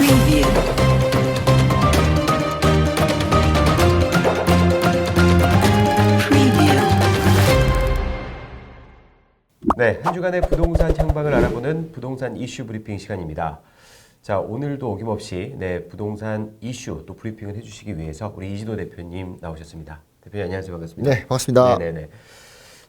Preview. Preview. 네, 한 주간의 부동산 향방을 알아보는 부동산 이슈 브리핑 시간입니다. 자, 오늘도 어김없이 부동산 이슈 또 브리핑을 해주시기 위해서 우리 이진호 대표님 나오셨습니다. 대표님 안녕하세요, 반갑습니다. 네, 반갑습니다. 네네네.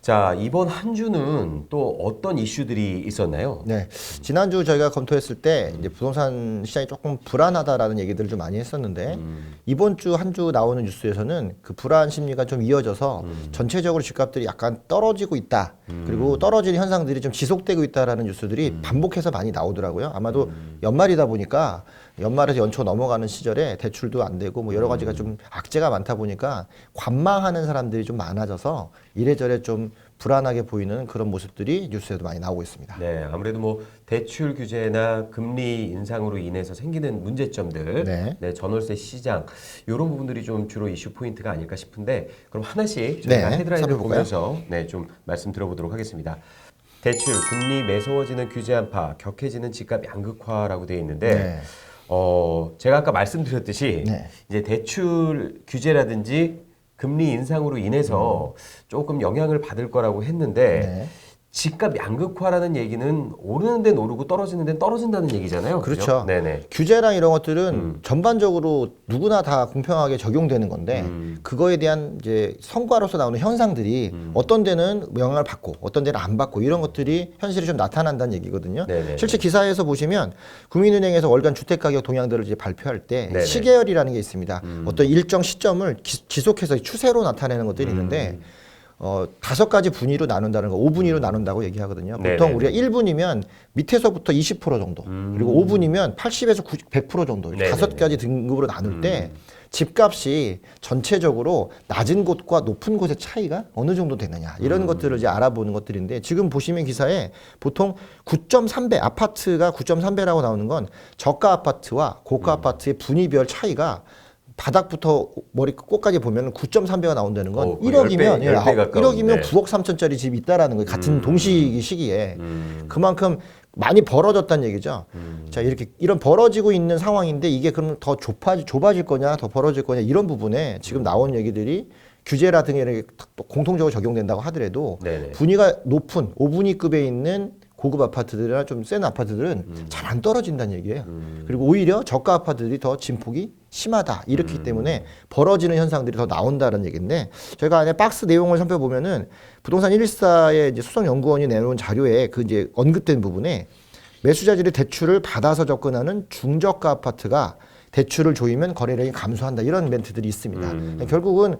자, 이번 한 주는 또 어떤 이슈들이 있었나요? 네, 지난주 저희가 검토했을 때 이제 부동산 시장이 조금 불안하다라는 얘기들을 좀 많이 했었는데 이번 주 한 주 나오는 뉴스에서는 그 불안 심리가 좀 이어져서 전체적으로 집값들이 약간 떨어지고 있다. 그리고 떨어지는 현상들이 좀 지속되고 있다라는 뉴스들이 반복해서 많이 나오더라고요. 아마도 연말이다 보니까 연말에서 연초 넘어가는 시절에 대출도 안 되고 뭐 여러 가지가 좀 악재가 많다 보니까 관망하는 사람들이 좀 많아져서 이래저래 좀 불안하게 보이는 그런 모습들이 뉴스에도 많이 나오고 있습니다. 네, 아무래도 뭐 대출 규제나 금리 인상으로 인해서 생기는 문제점들, 네. 전월세 시장 이런 부분들이 좀 주로 이슈 포인트가 아닐까 싶은데 그럼 하나씩 네, 저희가 헤드라인을 살펴볼까요? 보면서 좀 말씀 들어보도록 하겠습니다. 대출, 금리 매서워지는 규제 한파, 격해지는 집값 양극화라고 되어 있는데 네. 제가 아까 말씀드렸듯이 네. 이제 대출 규제라든지 금리 인상으로 인해서 조금 영향을 받을 거라고 했는데 네. 집값 양극화라는 얘기는 오르는 데는 오르고 떨어지는 데는 떨어진다는 얘기잖아요. 그렇죠. 그죠? 네네. 규제랑 이런 것들은 전반적으로 누구나 다 공평하게 적용되는 건데 그거에 대한 이제 성과로서 나오는 현상들이 어떤 데는 영향을 받고 어떤 데는 안 받고 이런 것들이 현실에 좀 나타난다는 얘기거든요. 네네. 실제 기사에서 보시면 국민은행에서 월간 주택가격 동향들을 이제 발표할 때 네네. 시계열이라는 게 있습니다. 어떤 일정 시점을 지속해서 추세로 나타내는 것들이 있는데 5가지 분위로 나눈다는 거, 5분위로 나눈다고 얘기하거든요. 보통 네네네. 우리가 1분이면 밑에서부터 20% 정도, 그리고 5분이면 80에서 90, 100% 정도, 네네네. 5가지 등급으로 나눌 때 집값이 전체적으로 낮은 곳과 높은 곳의 차이가 어느 정도 되느냐, 이런 것들을 이제 알아보는 것들인데 지금 보시면 기사에 보통 9.3배, 아파트가 9.3배라고 나오는 건 저가 아파트와 고가 아파트의 분위별 차이가 바닥부터 머리 끝까지 보면 9.3배가 나온다는 건 거의 1억이면 10배 가까운, 1억이면 네. 9억 3천짜리 집이 있다라는 거예요. 같은 동시 시기에 그만큼 많이 벌어졌다는 얘기죠. 자, 이렇게 이런 벌어지고 있는 상황인데 이게 그럼 더 좁아질 거냐, 더 벌어질 거냐 이런 부분에 지금 나온 얘기들이 규제라든가 이렇게 또 공통적으로 적용된다고 하더라도 네네. 분위가 높은 5분위급에 있는 고급 아파트들이나 좀 센 아파트들은 잘 안 떨어진다는 얘기예요. 그리고 오히려 저가 아파트들이 더 진폭이 심하다. 이렇기 때문에 벌어지는 현상들이 더 나온다는 얘기인데 저희가 안에 박스 내용을 살펴보면은 부동산 114의 이제 수석연구원이 내놓은 자료에 그 이제 언급된 부분에 매수자들이 대출을 받아서 접근하는 중저가 아파트가 대출을 조이면 거래량이 감소한다. 이런 멘트들이 있습니다. 결국은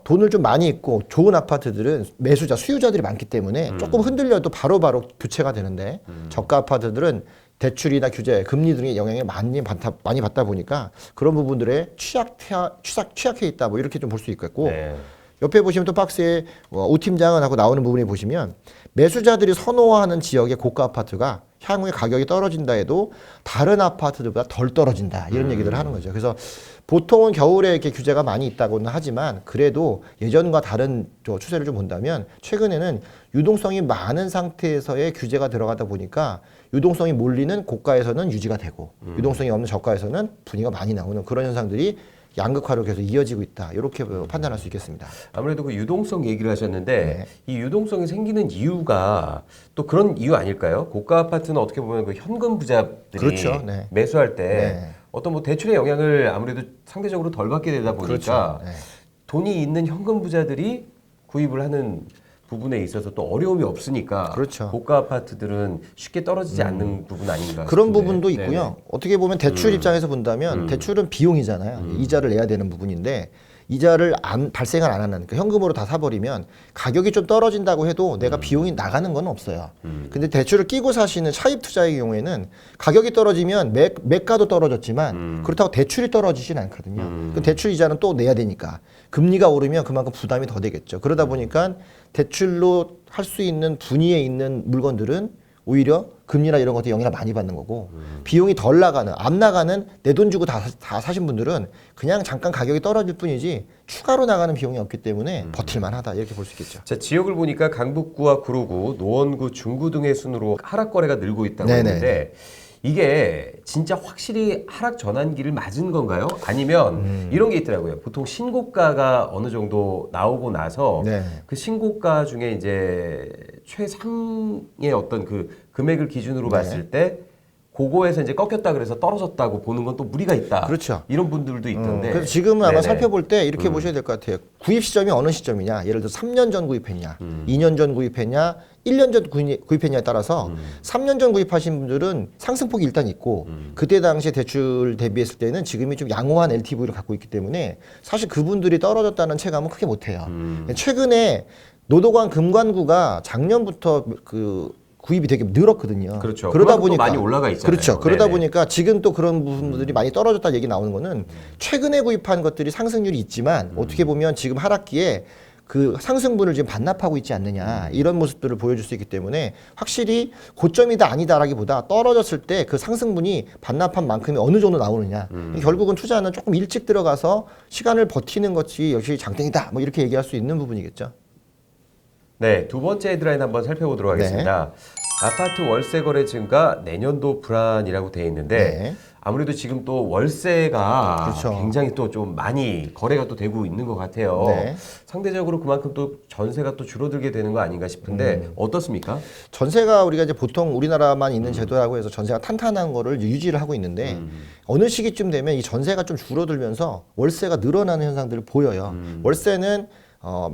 돈을 좀 많이 있고 좋은 아파트들은 매수자, 수요자들이 많기 때문에 조금 흔들려도 바로바로 교체가 되는데 저가 아파트들은 대출이나 규제, 금리 등의 영향을 많이 받다 보니까 그런 부분들에 취약해 있다. 뭐 이렇게 좀 볼 수 있겠고 네. 옆에 보시면 또 박스에 오 팀장은 하고 나오는 부분에 보시면 매수자들이 선호하는 지역의 고가 아파트가 향후에 가격이 떨어진다 해도 다른 아파트들보다 덜 떨어진다 이런 얘기들을 하는 거죠. 그래서 보통은 겨울에 이렇게 규제가 많이 있다고는 하지만 그래도 예전과 다른 추세를 좀 본다면 최근에는 유동성이 많은 상태에서의 규제가 들어가다 보니까 유동성이 몰리는 고가에서는 유지가 되고 유동성이 없는 저가에서는 분위기가 많이 나오는 그런 현상들이 양극화로 계속 이어지고 있다. 이렇게 판단할 수 있겠습니다. 아무래도 그 유동성 얘기를 하셨는데 네. 이 유동성이 생기는 이유가 또 그런 이유 아닐까요? 고가 아파트는 어떻게 보면 그 현금 부자들이 그렇죠. 네. 매수할 때 네. 어떤 뭐 대출의 영향을 아무래도 상대적으로 덜 받게 되다 보니까 그렇죠. 네. 돈이 있는 현금 부자들이 구입을 하는 부분에 있어서 또 어려움이 없으니까 그렇죠. 고가 아파트들은 쉽게 떨어지지 않는 부분 아닌가 그런 싶은데. 부분도 있고요. 네네. 어떻게 보면 대출 입장에서 본다면 대출은 비용이잖아요. 이자를 내야 되는 부분인데 이자를 발생을 안 하는 그러니까 현금으로 다 사버리면 가격이 좀 떨어진다고 해도 내가 비용이 나가는 건 없어요. 근데 대출을 끼고 사시는 차입 투자의 경우에는 가격이 떨어지면 매가도 떨어졌지만 그렇다고 대출이 떨어지진 않거든요. 그 대출 이자는 또 내야 되니까 금리가 오르면 그만큼 부담이 더 되겠죠. 그러다 보니까 대출로 할 수 있는 분위에 있는 물건들은 오히려 금리나 이런 것들 영향을 많이 받는 거고 비용이 덜 나가는 안 나가는 내 돈 주고 다 사신 분들은 그냥 잠깐 가격이 떨어질 뿐이지 추가로 나가는 비용이 없기 때문에 버틸만하다 이렇게 볼 수 있겠죠. 자, 지역을 보니까 강북구와 구로구, 노원구, 중구 등의 순으로 하락 거래가 늘고 있다고 네네. 했는데 이게 진짜 확실히 하락 전환기를 맞은 건가요? 아니면 이런 게 있더라고요. 보통 신고가가 어느 정도 나오고 나서 네. 그 신고가 중에 이제 최상의 어떤 그 금액을 기준으로 네. 봤을 때 그거에서 이제 꺾였다 그래서 떨어졌다고 보는 건 또 무리가 있다. 그렇죠. 이런 분들도 있던데. 그래서 지금은 아마 네네. 살펴볼 때 이렇게 보셔야 될 것 같아요. 구입 시점이 어느 시점이냐. 예를 들어 3년 전 구입했냐, 2년 전 구입했냐, 1년 전 구입했냐에 따라서 3년 전 구입하신 분들은 상승폭이 일단 있고 그때 당시에 대출 대비했을 때는 지금이 좀 양호한 LTV를 갖고 있기 때문에 사실 그분들이 떨어졌다는 체감은 크게 못해요. 최근에 노도관 금관구가 작년부터 그 구입이 되게 늘었거든요. 그렇죠. 그러다 그만큼 또 보니까 많이 올라가 있잖아요. 그렇죠. 그러다 네네. 보니까 지금 또 그런 부분들이 많이 떨어졌다 얘기 나오는 거는 최근에 구입한 것들이 상승률이 있지만 어떻게 보면 지금 하락기에 그 상승분을 지금 반납하고 있지 않느냐 이런 모습들을 보여줄 수 있기 때문에 확실히 고점이다 아니다라기보다 떨어졌을 때 그 상승분이 반납한 만큼이 어느 정도 나오느냐 결국은 투자는 조금 일찍 들어가서 시간을 버티는 것이 역시 장땡이다 뭐 이렇게 얘기할 수 있는 부분이겠죠. 네, 두 번째 헤드라인 한번 살펴보도록 하겠습니다. 아파트 월세 거래 증가 내년도 불안이라고 돼 있는데 네. 아무래도 지금 또 월세가 그렇죠. 굉장히 또 좀 많이 거래가 또 되고 있는 것 같아요. 네. 상대적으로 그만큼 또 전세가 또 줄어들게 되는 거 아닌가 싶은데 어떻습니까? 전세가 우리가 이제 보통 우리나라만 있는 제도라고 해서 전세가 탄탄한 거를 유지를 하고 있는데 어느 시기쯤 되면 이 전세가 좀 줄어들면서 월세가 늘어나는 현상들을 보여요. 월세는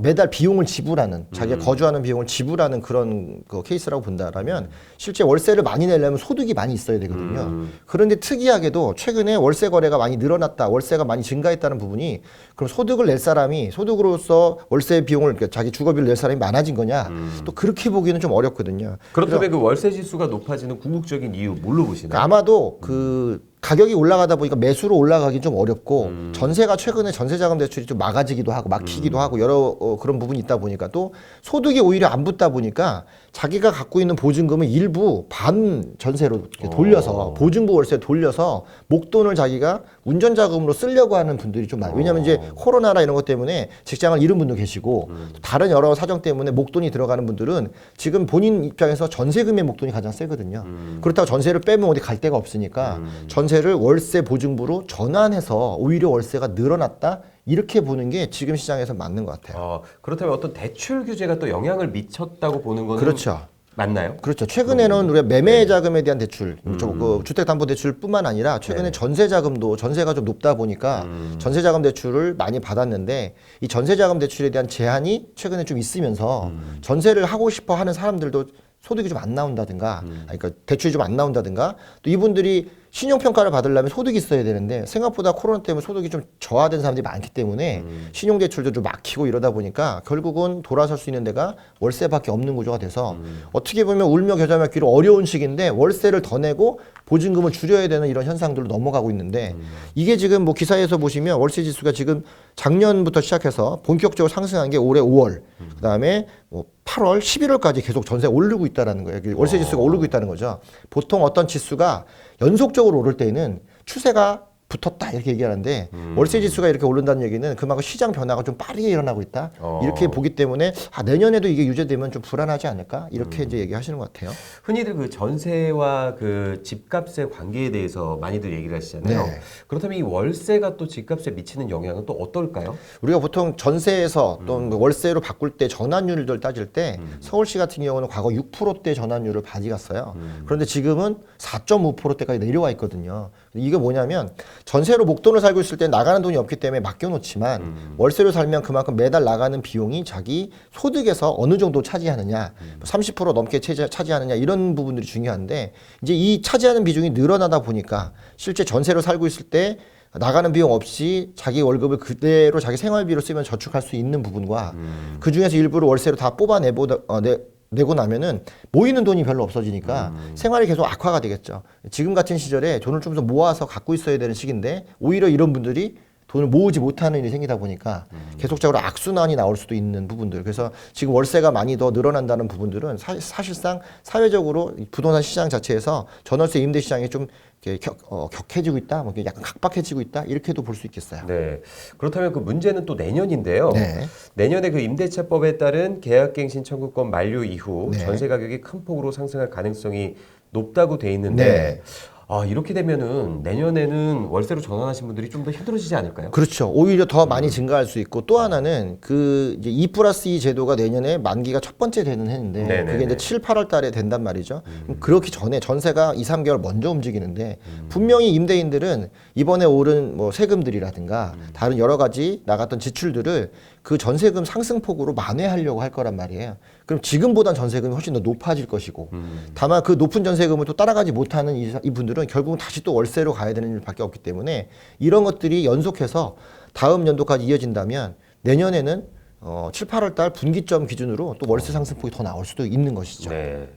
매달 비용을 지불하는 자기가 거주하는 비용을 지불하는 그런 그 케이스라고 본다라면 실제 월세를 많이 내려면 소득이 많이 있어야 되거든요. 그런데 특이하게도 최근에 월세 거래가 많이 늘어났다, 월세가 많이 증가했다는 부분이 그럼 소득을 낼 사람이 소득으로서 월세 비용을 그러니까 자기 주거비를 낼 사람이 많아진 거냐? 또 그렇게 보기는 좀 어렵거든요. 그렇다면 그 월세 지수가 높아지는 궁극적인 이유 뭘로 보시나요? 그러니까 아마도 그 가격이 올라가다 보니까 매수로 올라가기 좀 어렵고 전세가 최근에 전세자금 대출이 좀 막아지기도 하고 막히기도 하고 여러 그런 부분이 있다 보니까 또 소득이 오히려 안 붙다 보니까 자기가 갖고 있는 보증금을 일부 반 전세로 이렇게 돌려서 보증부 월세 돌려서 목돈을 자기가 운전자금으로 쓰려고 하는 분들이 좀 많아요. 왜냐하면 이제 코로나나 이런 것 때문에 직장을 잃은 분도 계시고 다른 여러 사정 때문에 목돈이 들어가는 분들은 지금 본인 입장에서 전세금의 목돈이 가장 세거든요. 그렇다고 전세를 빼면 어디 갈 데가 없으니까 전세를 월세 보증부로 전환해서 오히려 월세가 늘어났다 이렇게 보는 게 지금 시장에서 맞는 것 같아요. 그렇다면 어떤 대출 규제가 또 영향을 미쳤다고 보는 거는 그렇죠. 맞나요? 그렇죠. 최근에는 우리가 매매 자금에 대한 대출, 그 주택담보대출뿐만 아니라 최근에 전세 자금도 전세가 좀 높다 보니까 전세 자금 대출을 많이 받았는데 이 전세 자금 대출에 대한 제한이 최근에 좀 있으면서 전세를 하고 싶어 하는 사람들도 소득이 좀 안 나온다든가, 그러니까 대출이 좀 안 나온다든가, 또 이분들이 신용평가를 받으려면 소득이 있어야 되는데 생각보다 코로나 때문에 소득이 좀 저하된 사람들이 많기 때문에 신용대출도 좀 막히고 이러다 보니까 결국은 돌아설 수 있는 데가 월세밖에 없는 구조가 돼서 어떻게 보면 울며 겨자 먹기로 어려운 시기인데 월세를 더 내고 보증금을 줄여야 되는 이런 현상들로 넘어가고 있는데 이게 지금 뭐 기사에서 보시면 월세 지수가 지금 작년부터 시작해서 본격적으로 상승한 게 올해 5월, 그다음에 뭐 8월, 11월까지 계속 전세 오르고 있다라는 거예요. 월세 지수가 오르고 있다는 거죠. 보통 어떤 지수가 연속적으로 오를 때에는 추세가 붙었다 이렇게 얘기하는데 월세 지수가 이렇게 오른다는 얘기는 그만큼 시장 변화가 좀 빠르게 일어나고 있다 이렇게 보기 때문에 내년에도 이게 유지되면 좀 불안하지 않을까 이렇게 이제 얘기하시는 것 같아요. 흔히들 그 전세와 그 집값의 관계에 대해서 많이들 얘기를 하시잖아요. 네. 그렇다면 이 월세가 또 집값에 미치는 영향은 또 어떨까요? 우리가 보통 전세에서 또 월세로 바꿀 때 전환율을 따질 때 서울시 같은 경우는 과거 6%대 전환율을 가져갔어요. 그런데 지금은 4.5%대까지 내려와 있거든요. 이게 뭐냐면 전세로 목돈을 살고 있을 때 나가는 돈이 없기 때문에 맡겨놓지만 월세로 살면 그만큼 매달 나가는 비용이 자기 소득에서 어느 정도 차지하느냐 30% 넘게 차지하느냐 이런 부분들이 중요한데 이제 이 차지하는 비중이 늘어나다 보니까 실제 전세로 살고 있을 때 나가는 비용 없이 자기 월급을 그대로 자기 생활비로 쓰면 저축할 수 있는 부분과 그 중에서 일부를 월세로 다 내고 나면은 모이는 돈이 별로 없어지니까 생활이 계속 악화가 되겠죠. 지금 같은 시절에 돈을 좀 더 모아서 갖고 있어야 되는 시기인데 오히려 이런 분들이 돈을 모으지 못하는 일이 생기다 보니까 계속적으로 악순환이 나올 수도 있는 부분들. 그래서 지금 월세가 많이 더 늘어난다는 부분들은 사실상 사회적으로 부동산 시장 자체에서 전월세 임대 시장이 좀 격해지고 있다, 뭐 약간 각박해지고 있다 이렇게도 볼 수 있겠어요. 네. 그렇다면 그 문제는 또 내년인데요. 네. 내년에 그 임대차법에 따른 계약갱신 청구권 만료 이후 네. 전세 가격이 큰 폭으로 상승할 가능성이 높다고 돼 있는데 네. 이렇게 되면은 내년에는 월세로 전환하신 분들이 좀 더 힘들어지지 않을까요? 그렇죠. 오히려 더 많이 증가할 수 있고 또 하나는 그 이제 2+2 제도가 내년에 만기가 첫 번째 되는 해인데 네네네. 그게 이제 7, 8월 달에 된단 말이죠. 그럼 그렇기 전에 전세가 2, 3개월 먼저 움직이는데 분명히 임대인들은 이번에 오른 뭐 세금들이라든가 다른 여러 가지 나갔던 지출들을 그 전세금 상승폭으로 만회하려고 할 거란 말이에요. 그럼 지금보단 전세금이 훨씬 더 높아질 것이고 다만 그 높은 전세금을 또 따라가지 못하는 이분들은 결국은 다시 또 월세로 가야 되는 일밖에 없기 때문에 이런 것들이 연속해서 다음 연도까지 이어진다면 내년에는 7, 8월 달 분기점 기준으로 또 월세 상승폭이 더 나올 수도 있는 것이죠. 네.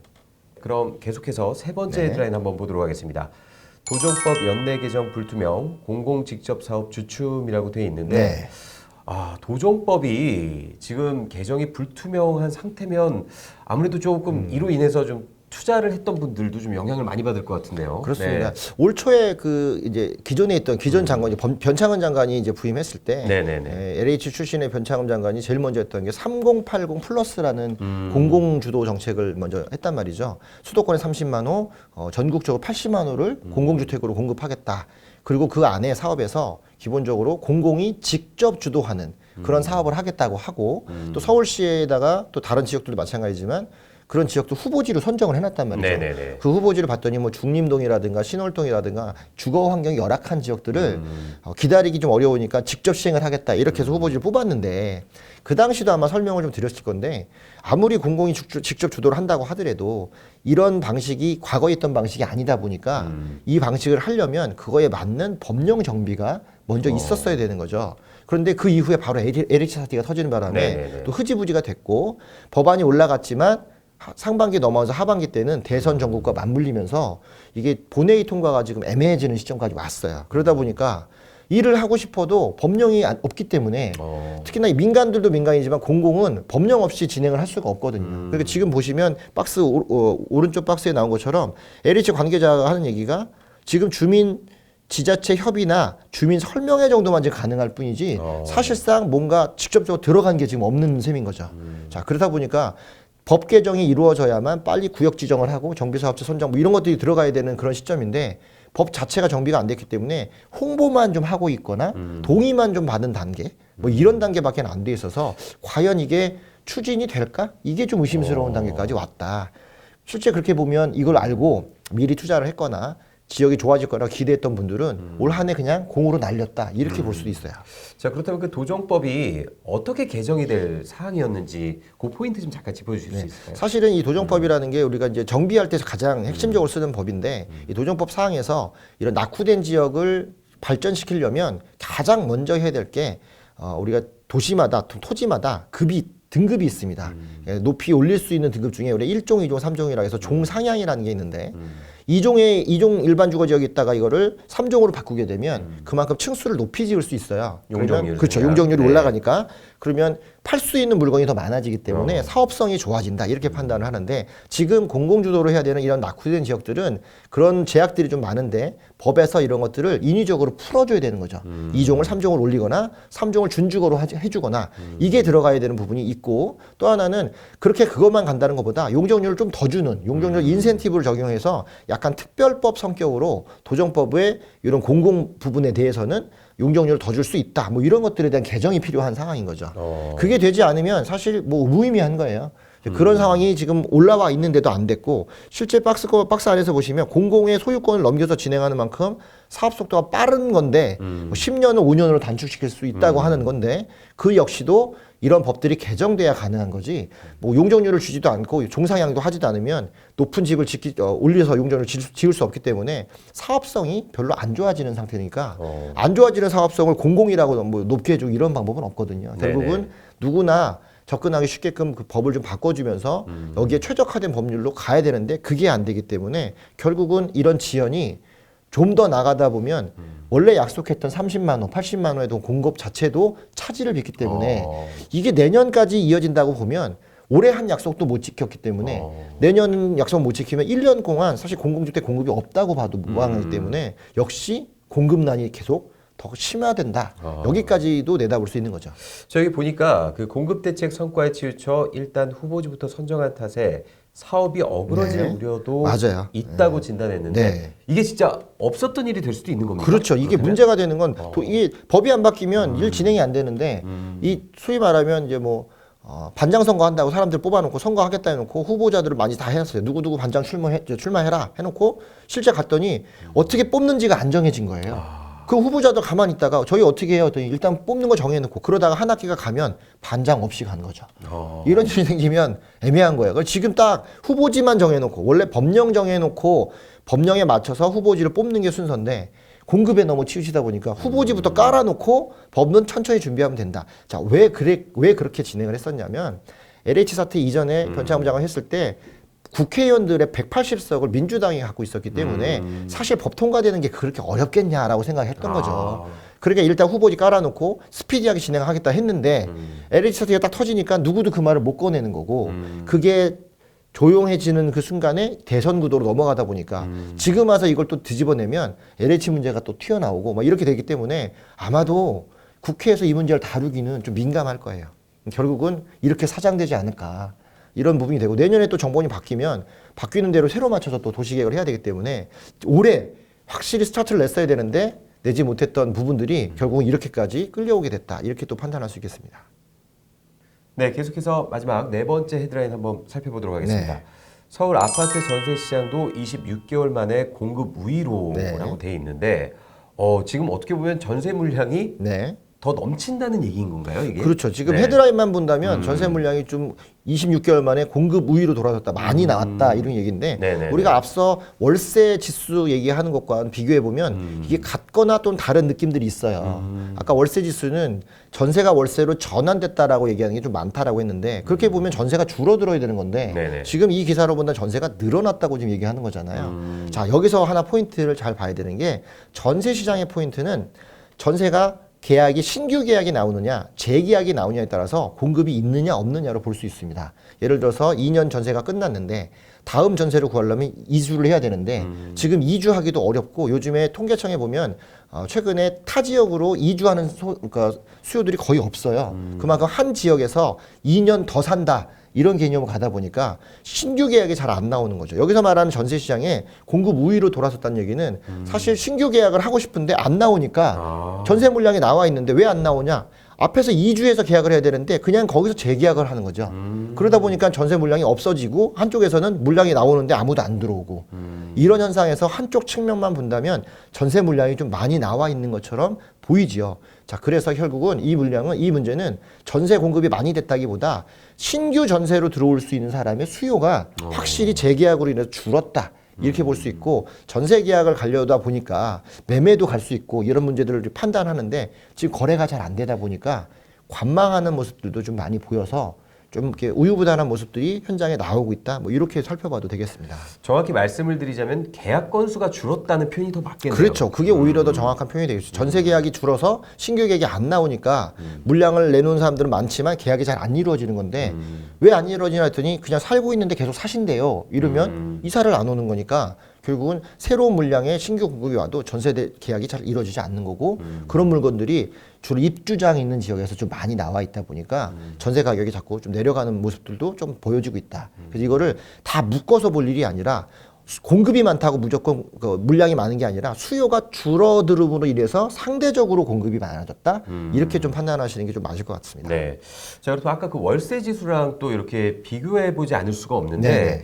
그럼 계속해서 세 번째 네. 헤드라인 한번 보도록 하겠습니다. 도정법 연내 개정 불투명 공공 직접 사업 주춤이라고 되어 있는데 네. 도정법이 지금 개정이 불투명한 상태면 아무래도 조금 이로 인해서 좀 투자를 했던 분들도 좀 영향을 많이 받을 것 같은데요. 그렇습니다. 네. 올 초에 그 이제 기존에 있던 기존 장관이 변창흠 장관이 이제 부임했을 때 네네네. LH 출신의 변창흠 장관이 제일 먼저 했던 게 3080 플러스라는 공공 주도 정책을 먼저 했단 말이죠. 수도권에 30만 호, 전국적으로 80만 호를 공공주택으로 공급하겠다. 그리고 그 안에 사업에서 기본적으로 공공이 직접 주도하는 그런 사업을 하겠다고 하고 또 서울시에다가 또 다른 지역들도 마찬가지지만 그런 지역도 후보지로 선정을 해놨단 말이죠. 네네네. 그 후보지를 봤더니 뭐 중림동이라든가 신월동이라든가 주거 환경이 열악한 지역들을 기다리기 좀 어려우니까 직접 시행을 하겠다 이렇게 해서 후보지를 뽑았는데 그 당시도 아마 설명을 좀 드렸을 건데 아무리 공공이 직접 주도를 한다고 하더라도 이런 방식이 과거에 있던 방식이 아니다 보니까 이 방식을 하려면 그거에 맞는 법령 정비가 먼저 있었어야 되는 거죠. 그런데 그 이후에 바로 LH 사태가 터지는 바람에 네네네. 또 흐지부지가 됐고 법안이 올라갔지만 상반기 넘어서 하반기 때는 대선 전국과 맞물리면서 이게 본회의 통과가 지금 애매해지는 시점까지 왔어요. 그러다 보니까 일을 하고 싶어도 법령이 없기 때문에 특히나 이 민간들도 민간이지만 공공은 법령 없이 진행을 할 수가 없거든요. 그러니까 지금 보시면 박스 오른쪽 박스에 나온 것처럼 LH 관계자가 하는 얘기가 지금 주민 지자체 협의나 주민 설명회 정도만 지금 가능할 뿐이지 사실상 뭔가 직접적으로 들어간 게 지금 없는 셈인 거죠. 자, 그러다 보니까 법 개정이 이루어져야만 빨리 구역 지정을 하고 정비사업체 선정 뭐 이런 것들이 들어가야 되는 그런 시점인데 법 자체가 정비가 안 됐기 때문에 홍보만 좀 하고 있거나 동의만 좀 받은 단계 뭐 이런 단계밖에 안 돼 있어서 과연 이게 추진이 될까? 이게 좀 의심스러운 단계까지 왔다. 실제 그렇게 보면 이걸 알고 미리 투자를 했거나 지역이 좋아질 거라고 기대했던 분들은 올 한 해 그냥 공으로 날렸다 이렇게 볼 수도 있어요. 자, 그렇다면 그 도정법이 어떻게 개정이 될 사항이었는지 그 포인트 좀 잠깐 짚어주실 수 있을까요? 사실은 이 도정법이라는 게 우리가 이제 정비할 때 가장 핵심적으로 쓰는 법인데 이 도정법 사항에서 이런 낙후된 지역을 발전시키려면 가장 먼저 해야 될 게 우리가 도시마다 토지마다 등급이 있습니다. 높이 올릴 수 있는 등급 중에 우리 1종, 2종, 3종이라 해서 종상향이라는 게 있는데 2종 일반 주거 지역에 있다가 이거를 3종으로 바꾸게 되면 그만큼 층수를 높이 지을 수 있어요. 용적률이. 그렇죠. 용적률이 네. 올라가니까 그러면 팔 수 있는 물건이 더 많아지기 때문에 사업성이 좋아진다 이렇게 판단을 하는데 지금 공공주도로 해야 되는 이런 낙후된 지역들은 그런 제약들이 좀 많은데 법에서 이런 것들을 인위적으로 풀어줘야 되는 거죠. 2종을 3종을 올리거나 3종을 준주거로 해주거나 이게 들어가야 되는 부분이 있고 또 하나는 그렇게 그것만 간다는 것보다 용적률을 좀 더 주는 용적률 인센티브를 적용해서 약간 특별법 성격으로 도정법의 이런 공공 부분에 대해서는 용적률을 더 줄 수 있다. 뭐 이런 것들에 대한 개정이 필요한 상황인 거죠. 그게 되지 않으면 사실 뭐 무의미한 거예요. 그런 상황이 지금 올라와 있는데도 안 됐고 실제 박스 안에서 보시면 공공의 소유권을 넘겨서 진행하는 만큼 사업 속도가 빠른 건데 뭐 10년을 5년으로 단축시킬 수 있다고 하는 건데 그 역시도 이런 법들이 개정돼야 가능한 거지 뭐 용적률을 주지도 않고 종상향도 하지도 않으면 높은 집을 올려서 용적률을 지을 수 없기 때문에 사업성이 별로 안 좋아지는 상태니까 안 좋아지는 사업성을 공공이라고 뭐 높게 해주고 이런 방법은 없거든요. 결국은 누구나 접근하기 쉽게끔 그 법을 좀 바꿔주면서 여기에 최적화된 법률로 가야 되는데 그게 안 되기 때문에 결국은 이런 지연이 좀 더 나가다 보면 원래 약속했던 30만 호, 80만 호의 공급 자체도 차질을 빚기 때문에 이게 내년까지 이어진다고 보면 올해 한 약속도 못 지켰기 때문에 내년 약속 못 지키면 1년 동안 사실 공공주택 공급이 없다고 봐도 무방하기 때문에 역시 공급난이 계속 더 심화된다. 여기까지도 내다볼 수 있는 거죠. 저기 보니까 그 공급대책 성과에 치우쳐 일단 후보지부터 선정한 탓에 사업이 어그러질 네. 우려도 맞아요. 있다고 진단했는데 네. 이게 진짜 없었던 일이 될 수도 있는 겁니까? 그렇죠. 이게 그렇다면? 문제가 되는 건 이게 법이 안 바뀌면 일 진행이 안 되는데 이 소위 말하면 이제 뭐 반장 선거 한다고 사람들 뽑아놓고 선거하겠다 해놓고 후보자들을 많이 다 해놨어요. 누구누구 반장 출마해라 해놓고 실제 갔더니 어떻게 뽑는지가 안 정해진 거예요. 그 후보자들 가만히 있다가 저희 어떻게 해요? 했더니 일단 뽑는 거 정해놓고 그러다가 한 학기가 가면 반장 없이 간 거죠. 이런 일이 생기면 애매한 거예요. 지금 딱 후보지만 정해놓고 원래 법령 정해놓고 법령에 맞춰서 후보지를 뽑는 게 순서인데 공급에 너무 치우치다 보니까 후보지부터 깔아놓고 법은 천천히 준비하면 된다. 자, 왜 그렇게 진행을 했었냐면 LH 사태 이전에 변창흠 장관 했을 때 국회의원들의 180석을 민주당이 갖고 있었기 때문에 사실 법 통과되는 게 그렇게 어렵겠냐라고 생각했던 거죠. 그러니까 일단 후보지 깔아놓고 스피디하게 진행하겠다 했는데 LH 사태가 딱 터지니까 누구도 그 말을 못 꺼내는 거고 그게 조용해지는 그 순간에 대선 구도로 넘어가다 보니까 지금 와서 이걸 또 뒤집어내면 LH 문제가 또 튀어나오고 막 이렇게 되기 때문에 아마도 국회에서 이 문제를 다루기는 좀 민감할 거예요. 결국은 이렇게 사장되지 않을까. 이런 부분이 되고 내년에 또 정권이 바뀌면 바뀌는 대로 새로 맞춰서 또 도시계획을 해야 되기 때문에 올해 확실히 스타트를 냈어야 되는데 내지 못했던 부분들이 결국은 이렇게까지 끌려오게 됐다. 이렇게 또 판단할 수 있겠습니다. 네, 계속해서 마지막 네 번째 헤드라인 한번 살펴보도록 하겠습니다. 네. 서울 아파트 전세 시장도 26개월 만에 공급 우위로라고 네. 돼 있는데 지금 어떻게 보면 전세 물량이 네. 더 넘친다는 얘기인 건가요, 이게? 그렇죠. 지금 네. 헤드라인만 본다면 전세 물량이 좀 26개월 만에 공급 우위로 돌아섰다. 많이 나왔다. 이런 얘기인데 네네네. 우리가 앞서 월세 지수 얘기하는 것과 비교해 보면 이게 같거나 또는 다른 느낌들이 있어요. 아까 월세 지수는 전세가 월세로 전환됐다라고 얘기하는 게 좀 많다라고 했는데 그렇게 보면 전세가 줄어들어야 되는 건데 네네. 지금 이 기사로 본다 전세가 늘어났다고 지금 얘기하는 거잖아요. 자, 여기서 하나 포인트를 잘 봐야 되는 게 전세 시장의 포인트는 전세가 계약이 신규 계약이 나오느냐 재계약이 나오느냐에 따라서 공급이 있느냐 없느냐로 볼 수 있습니다. 예를 들어서 2년 전세가 끝났는데 다음 전세를 구하려면 이주를 해야 되는데 지금 이주하기도 어렵고 요즘에 통계청에 보면 최근에 타 지역으로 이주하는 그러니까 수요들이 거의 없어요. 그만큼 한 지역에서 2년 더 산다. 이런 개념으로 가다 보니까 신규 계약이 잘 안 나오는 거죠. 여기서 말하는 전세 시장에 공급 우위로 돌아섰다는 얘기는 사실 신규 계약을 하고 싶은데 안 나오니까 전세 물량이 나와 있는데 왜 안 나오냐? 앞에서 2주에서 계약을 해야 되는데 그냥 거기서 재계약을 하는 거죠. 그러다 보니까 전세 물량이 없어지고 한쪽에서는 물량이 나오는데 아무도 안 들어오고 이런 현상에서 한쪽 측면만 본다면 전세 물량이 좀 많이 나와 있는 것처럼 보이지요. 자, 그래서 결국은 이 문제는 전세 공급이 많이 됐다기보다 신규 전세로 들어올 수 있는 사람의 수요가 확실히 재계약으로 인해서 줄었다. 이렇게 볼 수 있고 전세 계약을 가려다 보니까 매매도 갈 수 있고 이런 문제들을 판단하는데 지금 거래가 잘 안 되다 보니까 관망하는 모습들도 좀 많이 보여서 좀 이렇게 우유부단한 모습들이 현장에 나오고 있다. 뭐 이렇게 살펴봐도 되겠습니다. 정확히 말씀을 드리자면 계약 건수가 줄었다는 표현이 더 맞겠네요. 그렇죠. 그게 오히려 더 정확한 표현이 되겠죠. 전세 계약이 줄어서 신규 계약이 안 나오니까 물량을 내놓은 사람들은 많지만 계약이 잘 안 이루어지는 건데 왜 안 이루어지냐 했더니 그냥 살고 있는데 계속 사신대요. 이러면 이사를 안 오는 거니까 결국은 새로운 물량의 신규 공급이 와도 전세 계약이 잘 이루어지지 않는 거고 그런 물건들이 주로 입주장이 있는 지역에서 좀 많이 나와 있다 보니까 전세 가격이 자꾸 좀 내려가는 모습들도 좀 보여지고 있다. 그래서 이거를 다 묶어서 볼 일이 아니라 공급이 많다고 무조건 물량이 많은 게 아니라 수요가 줄어들음으로 인해서 상대적으로 공급이 많아졌다. 이렇게 좀 판단하시는 게 좀 맞을 것 같습니다. 네. 자, 그리고 아까 그 월세 지수랑 또 이렇게 비교해 보지 않을 수가 없는데 네네.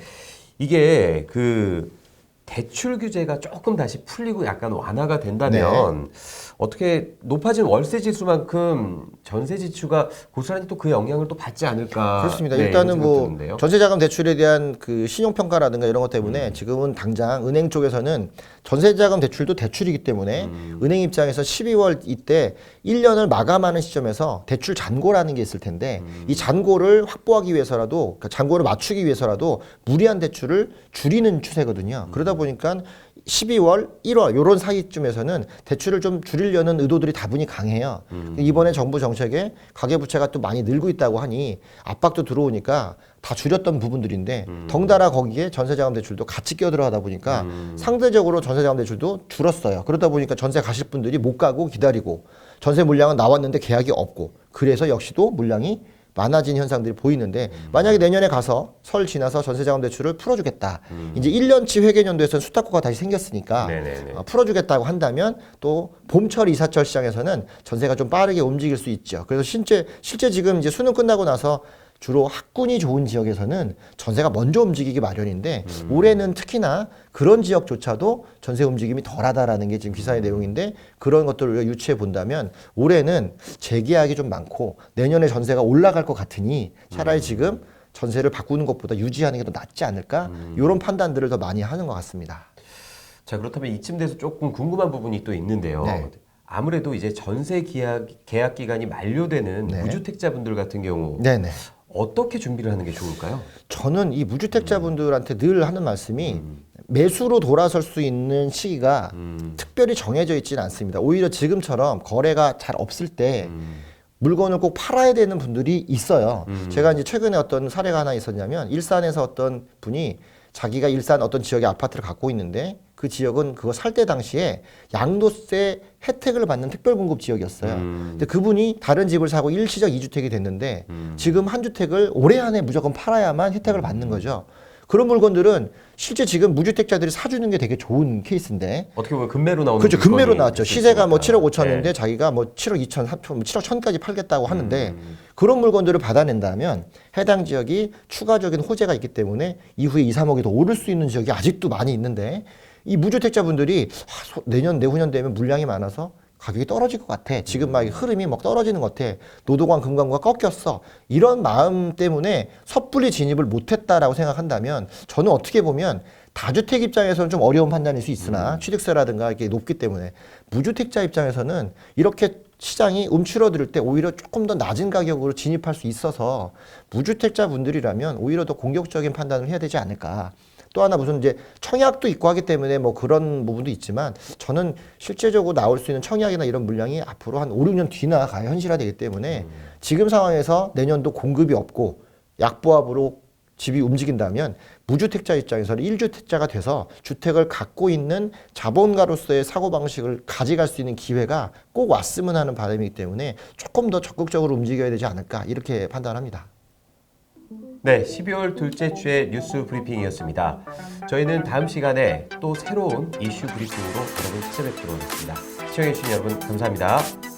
이게 그 대출 규제가 조금 다시 풀리고 약간 완화가 된다면 어떻게 높아진 월세 지수만큼 전세 지수가 고스란히 또 그 영향을 또 받지 않을까? 그렇습니다. 네, 일단은 이런 뭐 생각이 드는데요. 전세자금 대출에 대한 그 신용평가라든가 이런 것 때문에 지금은 당장 은행 쪽에서는 전세자금 대출도 대출이기 때문에 은행 입장에서 12월 이때 1년을 마감하는 시점에서 대출 잔고라는 게 있을 텐데 이 잔고를 확보하기 위해서라도 그러니까 잔고를 맞추기 위해서라도 무리한 대출을 줄이는 추세거든요. 그러다 보니까 12월, 1월 요런 사이쯤에서는 대출을 좀 줄이려는 의도들이 다분히 강해요. 이번에 정부 정책에 가계부채가 또 많이 늘고 있다고 하니 압박도 들어오니까 다 줄였던 부분들인데 덩달아 거기에 전세자금 대출도 같이 끼어들어가다 보니까 상대적으로 전세자금 대출도 줄었어요. 그러다 보니까 전세 가실 분들이 못 가고 기다리고 전세 물량은 나왔는데 계약이 없고 그래서 역시도 물량이 많아진 현상들이 보이는데 만약에 내년에 가서 설 지나서 전세자금 대출을 풀어주겠다. 이제 1년치 회계연도에서는 수탁고가 다시 생겼으니까 네네네. 풀어주겠다고 한다면 또 봄철 이사철 시장에서는 전세가 좀 빠르게 움직일 수 있죠. 그래서 실제 지금 이제 수능 끝나고 나서 주로 학군이 좋은 지역에서는 전세가 먼저 움직이기 마련인데 올해는 특히나 그런 지역조차도 전세 움직임이 덜하다라는 게 지금 기사의 내용인데 그런 것들을 우리가 유추해 본다면 올해는 재계약이 좀 많고 내년에 전세가 올라갈 것 같으니 차라리 지금 전세를 바꾸는 것보다 유지하는 게 더 낫지 않을까 이런 판단들을 더 많이 하는 것 같습니다. 자, 그렇다면 이쯤 돼서 조금 궁금한 부분이 또 있는데요. 네. 아무래도 이제 전세 계약 기간이 만료되는 네. 무주택자분들 같은 경우 네네. 어떻게 준비를 하는 게 좋을까요? 저는 이 무주택자분들한테 늘 하는 말씀이 매수로 돌아설 수 있는 시기가 특별히 정해져 있지는 않습니다. 오히려 지금처럼 거래가 잘 없을 때 물건을 꼭 팔아야 되는 분들이 있어요. 제가 이제 최근에 어떤 사례가 하나 있었냐면 일산에서 어떤 분이 자기가 일산 어떤 지역에 아파트를 갖고 있는데 그 지역은 그거 살 때 당시에 양도세 혜택을 받는 특별공급 지역이었어요. 근데 그분이 다른 집을 사고 일시적 2주택이 됐는데 지금 한 주택을 올해 안에 무조건 팔아야만 혜택을 받는 거죠. 그런 물건들은 실제 지금 무주택자들이 사주는 게 되게 좋은 케이스인데 어떻게 보면 금매로 나오는 그렇죠. 금매로 물건이 나왔죠. 있을 시세가 수 뭐 있다. 7억 5천인데 네. 자기가 뭐 7억 2천, 3천, 7억 1천까지 팔겠다고 하는데 그런 물건들을 받아낸다면 해당 지역이 추가적인 호재가 있기 때문에 이후에 2, 3억이 더 오를 수 있는 지역이 아직도 많이 있는데 이 무주택자분들이 내년, 내후년 되면 물량이 많아서 가격이 떨어질 것 같아. 지금 막 흐름이 막 떨어지는 것 같아. 노동관, 금관구가 꺾였어. 이런 마음 때문에 섣불리 진입을 못했다라고 생각한다면 저는 어떻게 보면 다주택 입장에서는 좀 어려운 판단일 수 있으나 취득세라든가 이게 높기 때문에 무주택자 입장에서는 이렇게 시장이 움츠러들 때 오히려 조금 더 낮은 가격으로 진입할 수 있어서 무주택자 분들이라면 오히려 더 공격적인 판단을 해야 되지 않을까. 또 하나 무슨 이제 청약도 있고 하기 때문에 뭐 그런 부분도 있지만 저는 실제적으로 나올 수 있는 청약이나 이런 물량이 앞으로 한 5, 6년 뒤나 가야 현실화되기 때문에 지금 상황에서 내년도 공급이 없고 약보합으로 집이 움직인다면 무주택자 입장에서는 1주택자가 돼서 주택을 갖고 있는 자본가로서의 사고방식을 가져갈 수 있는 기회가 꼭 왔으면 하는 바람이기 때문에 조금 더 적극적으로 움직여야 되지 않을까 이렇게 판단합니다. 네, 12월 둘째 주의 뉴스 브리핑이었습니다. 저희는 다음 시간에 또 새로운 이슈 브리핑으로 여러분 찾아뵙도록 하겠습니다. 시청해주신 여러분 감사합니다.